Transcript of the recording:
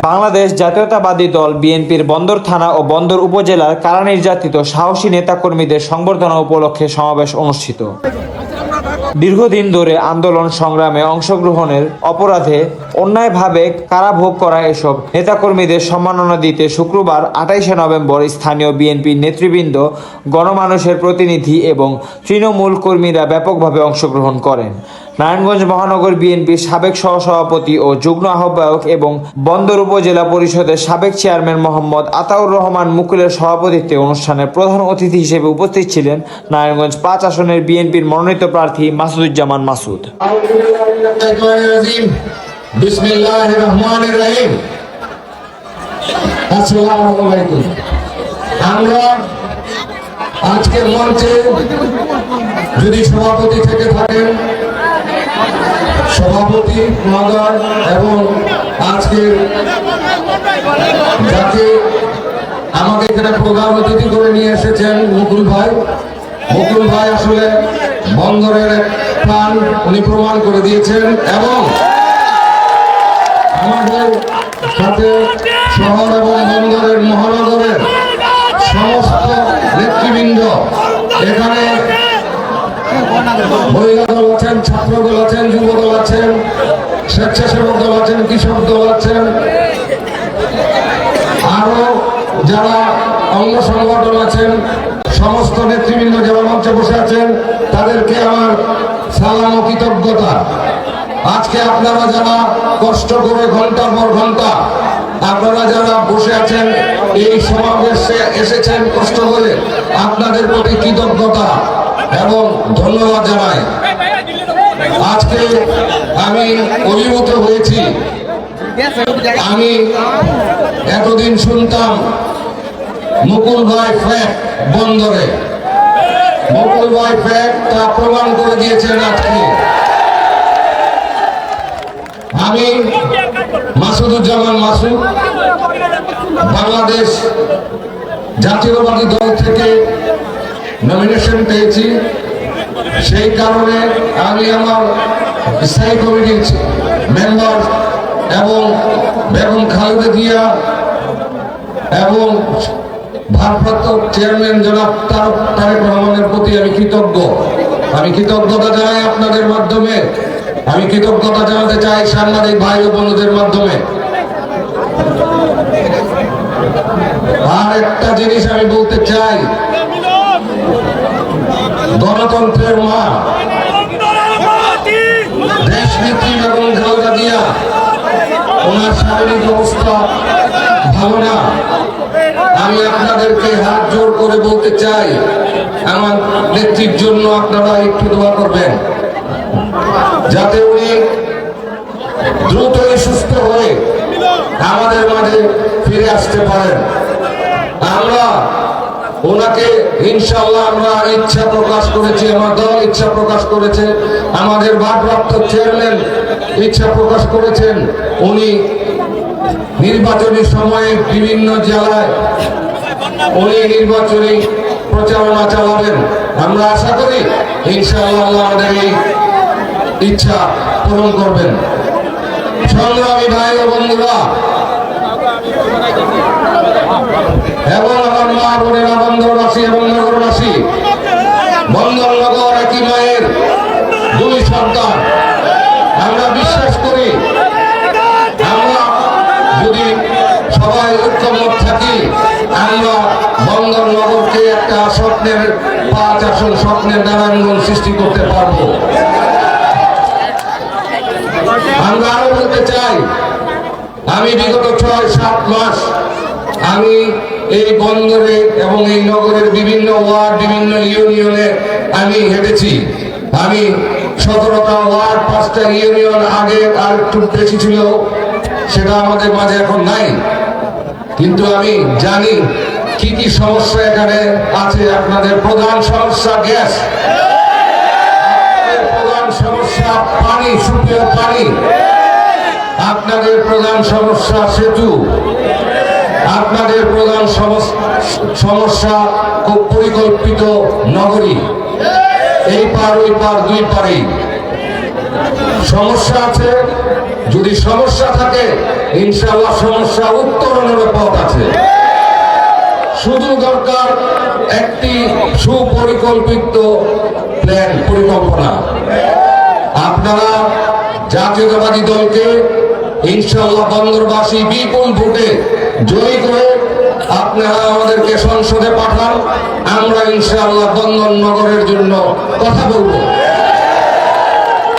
বাংলাদেশ জাতীয়তাবাদী দল বিএনপির বন্দর থানা ও বন্দর উপজেলার কারা নির্যাতিত সাহসী নেতাকর্মীদের সংবর্ধনা উপলক্ষে সমাবেশ অনুষ্ঠিত। দীর্ঘদিন ধরে আন্দোলন সংগ্রামে অংশগ্রহণের অপরাধে অন্যায়ভাবে কারাভোগ করা এসব নেতাকর্মীদের সম্মাননা দিতে শুক্রবার ২৮শে নভেম্বর স্থানীয় বিএনপি নেতৃবৃন্দ, গণমানুষের প্রতিনিধি এবং তৃণমূল কর্মীরা ব্যাপকভাবে অংশগ্রহণ করেন। নারায়ণগঞ্জ মহানগর বিএনপির সাবেক সহসভাপতি ও যুগ্ম আহ্বায়ক এবং বন্দর উপজেলা পরিষদের সাবেক চেয়ারম্যান মোহাম্মদ আতাউর রহমান মুকুলের সভাপতিত্বে অনুষ্ঠানে প্রধান অতিথি হিসেবে উপস্থিত ছিলেন নারায়ণগঞ্জ ৫ আসনের বিএনপির মনোনীত প্রার্থী মাসুদুজ্জামান মাসুদ। আজকের মঞ্চে যদি সভাপতি থেকে থাকেন, সভাপতি মহোদয়, এবং আজকের যাকে আমাকে এখানে প্রধান অতিথি করে নিয়ে এসেছেন মুকুল ভাই আসলে বন্দরের প্রাণ উনি প্রমাণ করে দিয়েছেন, এবং আমাদের সাথে শহর এবং বন্দরের মহানগরের সমস্ত নেতৃবৃন্দ, এখানে মহিলা দল আছেন, ছাত্র দল আছেন, যুব দল আছেন, স্বেচ্ছাসেবক দল আছেন, কৃষক দল আছেন, আরো যারা অঙ্গ সংগঠন আছেন, সমস্ত নেতৃবৃন্দ যারা মঞ্চে বসে আছেন, তাদেরকে আমার সালাম ও কৃতজ্ঞতা। আজকে আপনারা যারা কষ্ট করে ঘন্টার পর ঘন্টা আপনারা যারা বসে আছেন, এই সমাবেশে এসেছেন কষ্ট করে, আপনাদের প্রতি কৃতজ্ঞতা এবং ধন্যবাদ জানাই। আজকে আমি অভিভূত হয়েছি। আমি এতদিন শুনতাম মুকুল ভাই ফ্যাক বন্দরে, মুকুল ভাই ফ্যাক তা প্রমাণ করে দিয়েছেন আজকে। আমি মাসুদুজ্জামান মাসুদ বাংলাদেশ জাতীয়তাবাদী দল থেকে নমিনেশন পেয়েছি। সেই কারণে আমি আমার স্থায়ী কমিটির মেম্বার এবং বেগম খালেদা জিয়া এবং ভারপ্রাপ্ত চেয়ারম্যান জনাব তারেক রহমানের প্রতি আমি কৃতজ্ঞ। আমি কৃতজ্ঞতা জানাই আপনাদের মাধ্যমে, আমি কৃতজ্ঞতা জানাতে চাই সাংবাদিক ভাই ও বোনদের মাধ্যমে। আর একটা জিনিস আমি বলতে চাই, গণতন্ত্রের মা দেশনেত্রী বেগম খালেদা জিয়া, ওনার শারীরিক অবস্থা ভালো না। আমি আপনাদেরকে হাত জোর করে বলতে চাই, আমার নেত্রীর জন্য আপনারা একটু দোয়া করবেন, যাতে উনি দ্রুতই সুস্থ হয়ে আমাদের মাঝে ফিরে আসতে পারেন। আমরা ওনাকে ইনশাআল্লাহ আমরা ইচ্ছা প্রকাশ করেছি, আমার দল ইচ্ছা প্রকাশ করেছে, আমাদের ভারপ্রাপ্ত চেয়ারম্যান ইচ্ছা প্রকাশ করেছেন, উনি নির্বাচনী সময়ে বিভিন্ন জেলায় উনি নির্বাচনী প্রচারণা চালাবেন। আমরা আশা করি ইনশাআল্লাহ আমাদের এই ইচ্ছা পূরণ করবেন। সংগ্রামী ভাই ও বন্ধুরা এবং আমার মা বোনেরা, বন্দরবাসী এবং নগরবাসী, বন্দর নগর একই মায়ের দুই সন্তান। আমরা বিশ্বাস করি, আমরা যদি সবাই ঐক্যমত থাকি, আমরা বন্দর নগরকে একটা স্বপ্নের ৫ আসন স্বপ্নের নারায়ণগঞ্জ সৃষ্টি করতে পারব। আমরা আরো বলতে চাই, আমি বিগত ৬-৭ মাস আমি এই বন্দরে এবং এই নগরের বিভিন্ন ওয়ার্ড, বিভিন্ন ইউনিয়নে আমি হেঁটেছি। আমি ১৭টা ওয়ার্ড, ৫টা ইউনিয়ন, আগে আর একটু বেশি ছিল, সেটা আমাদের মাঝে এখন নাই, কিন্তু আমি জানি কি কি সমস্যা এখানে আছে। আপনাদের প্রধান সমস্যা গ্যাস, প্রধান সমস্যা পানি, সুপেয় পানি, আপনাদের প্রধান সমস্যা সেতু, আপনাদের প্রধান সমস্যা খুব পরিকল্পিত নগরী, এই পার ওই পার দুই পারেই। সমস্যা আছে, যদি সমস্যা থাকে ইনশাআল্লাহ সমস্যা উত্তরণের পথ আছে। শুধু দরকার একটি সুপরিকল্পিত প্ল্যান, পরিকল্পনা। আপনারা জাতীয়তাবাদী দলকে ইনশাআল্লাহ বন্দরবাসী বিপুল ভোটে জয়ী করে আপনারা আমাদেরকে সংসদে পাঠান, আমরা ইনশাআল্লাহ বন্দর নগরের জন্য কথা বলবো।